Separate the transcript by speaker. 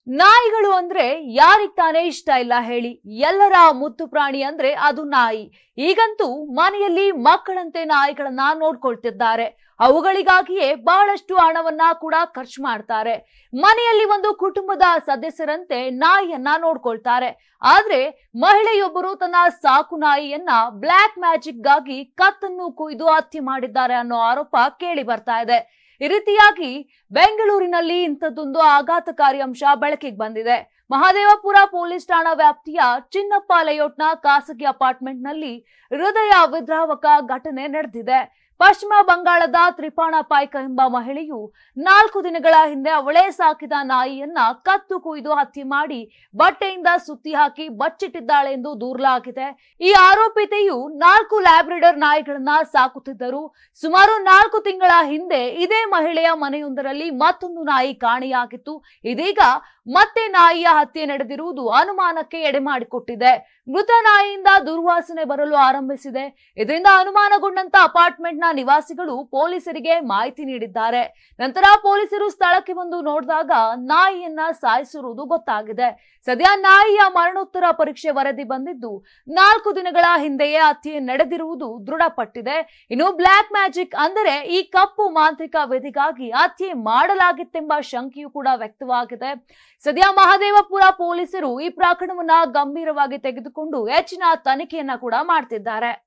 Speaker 1: ನಾಯಿಗಳು ಅಂದ್ರೆ ಯಾರಿಗ್ ತಾನೇ ಇಷ್ಟ ಇಲ್ಲ ಹೇಳಿ. ಎಲ್ಲರ ಮುದ್ದು ಪ್ರಾಣಿ ಅಂದ್ರೆ ಅದು ನಾಯಿ. ಈಗಂತೂ ಮನೆಯಲ್ಲಿ ಮಕ್ಕಳಂತೆ ನಾಯಿಗಳನ್ನ ನೋಡ್ಕೊಳ್ತಿದ್ದಾರೆ. ಅವುಗಳಿಗಾಗಿಯೇ ಬಹಳಷ್ಟು ಹಣವನ್ನ ಕೂಡ ಖರ್ಚು ಮಾಡ್ತಾರೆ. ಮನೆಯಲ್ಲಿ ಒಂದು ಕುಟುಂಬದ ಸದಸ್ಯರಂತೆ ನಾಯಿಯನ್ನ ನೋಡ್ಕೊಳ್ತಾರೆ. ಆದ್ರೆ ಮಹಿಳೆಯೊಬ್ಬರು ತನ್ನ ಸಾಕು ನಾಯಿಯನ್ನ ಬ್ಲಾಕ್ ಮ್ಯಾಜಿಕ್ ಗಾಗಿ ಕತ್ತನ್ನು ಕುಯ್ದು ಹತ್ಯೆ ಮಾಡಿದ್ದಾರೆ ಅನ್ನೋ ಆರೋಪ ಕೇಳಿ ಬರ್ತಾ ಇದೆ. ಈ ರೀತಿಯಾಗಿ ಬೆಂಗಳೂರಿನಲ್ಲಿ ಇಂಥದ್ದೊಂದು ಆಘಾತಕಾರಿ ಅಂಶ ಬೆಳಕಿಗೆ ಬಂದಿದೆ. ಮಹದೇವಪುರ ಪೊಲೀಸ್ ಠಾಣಾ ವ್ಯಾಪ್ತಿಯ ಚಿನ್ನಪ್ಪ ಲೇಔಟ್ನ ಖಾಸಗಿ ಅಪಾರ್ಟ್ಮೆಂಟ್ ನಲ್ಲಿ ಹೃದಯ ವಿದ್ರಾವಕ ಘಟನೆ ನಡೆದಿದೆ. ಪಶ್ಚಿಮ ಬಂಗಾಳದ ತ್ರಿಪಾಣಪಾಯ್ಕ ಎಂಬ ಮಹಿಳೆಯು 4 ದಿನಗಳ ಹಿಂದೆ ಅವಳೇ ಸಾಕಿದ ನಾಯಿಯನ್ನ ಕತ್ತು ಕುಯ್ದು ಹತ್ಯೆ ಮಾಡಿ ಬಟ್ಟೆಯಿಂದ ಸುತ್ತಿ ಹಾಕಿ ಬಚ್ಚಿಟ್ಟಿದ್ದಾಳೆ ಎಂದು ದೂರಲಾಗಿದೆ. ಈ ಆರೋಪಿತೆಯು 4 ಲ್ಯಾಬ್ರಿಡರ್ ನಾಯಿಗಳನ್ನ ಸಾಕುತ್ತಿದ್ದರು. ಸುಮಾರು 4 ತಿಂಗಳ ಹಿಂದೆ ಇದೇ ಮಹಿಳೆಯ ಮನೆಯೊಂದರಲ್ಲಿ ಮತ್ತೊಂದು ನಾಯಿ ಕಾಣೆಯಾಗಿತ್ತು. ಇದೀಗ ಮತ್ತೆ ನಾಯಿಯ ಹತ್ಯೆ ನಡೆದಿರುವುದು ಅನುಮಾನಕ್ಕೆ ಎಡೆಮಾಡಿಕೊಟ್ಟಿದೆ. ಮೃತ ನಾಯಿಯಿಂದ ದುರ್ವಾಸನೆ ಬರಲು ಆರಂಭಿಸಿದೆ. ಇದರಿಂದ ಅನುಮಾನಗೊಂಡಂತ ಅಪಾರ್ಟ್ಮೆಂಟ್ನ ನಿವಾಸಿಗಳು ಪೊಲೀಸರಿಗೆ ಮಾಹಿತಿ ನೀಡಿದ್ದಾರೆ. ನಂತರ ಪೊಲೀಸರು ಸ್ಥಳಕ್ಕೆ ಬಂದು ನೋಡಿದಾಗ ನಾಯಿಯನ್ನ ಸಾಯಿಸಿರುವುದು ಗೊತ್ತಾಗಿದೆ. ಸದ್ಯ ನಾಯಿಯ ಮರಣೋತ್ತರ ಪರೀಕ್ಷೆ ವರದಿ ಬಂದಿದ್ದು 4 ದಿನಗಳ ಹಿಂದೆಯೇ ಹತ್ಯೆ ನಡೆದಿರುವುದು ದೃಢಪಟ್ಟಿದೆ. ಇನ್ನು ಬ್ಲಾಕ್ ಮ್ಯಾಜಿಕ್ ಅಂದರೆ ಈ ಕಪ್ಪು ಮಾಂತ್ರಿಕ ವಿಧಿಗಾಗಿ ಹತ್ಯೆ ಮಾಡಲಾಗಿತ್ತೆಂಬ ಶಂಕೆಯೂ ಕೂಡ ವ್ಯಕ್ತವಾಗಿದೆ. ಸದ್ಯ ಮಹದೇವಪುರ ಪೊಲೀಸರು ಈ ಪ್ರಕರಣವನ್ನ ಗಂಭೀರವಾಗಿ ತೆಗೆದುಕೊಂಡು ಹೆಚ್ಚಿನ ತನಿಖೆಯನ್ನ ಕೂಡ ಮಾಡ್ತಿದ್ದಾರೆ.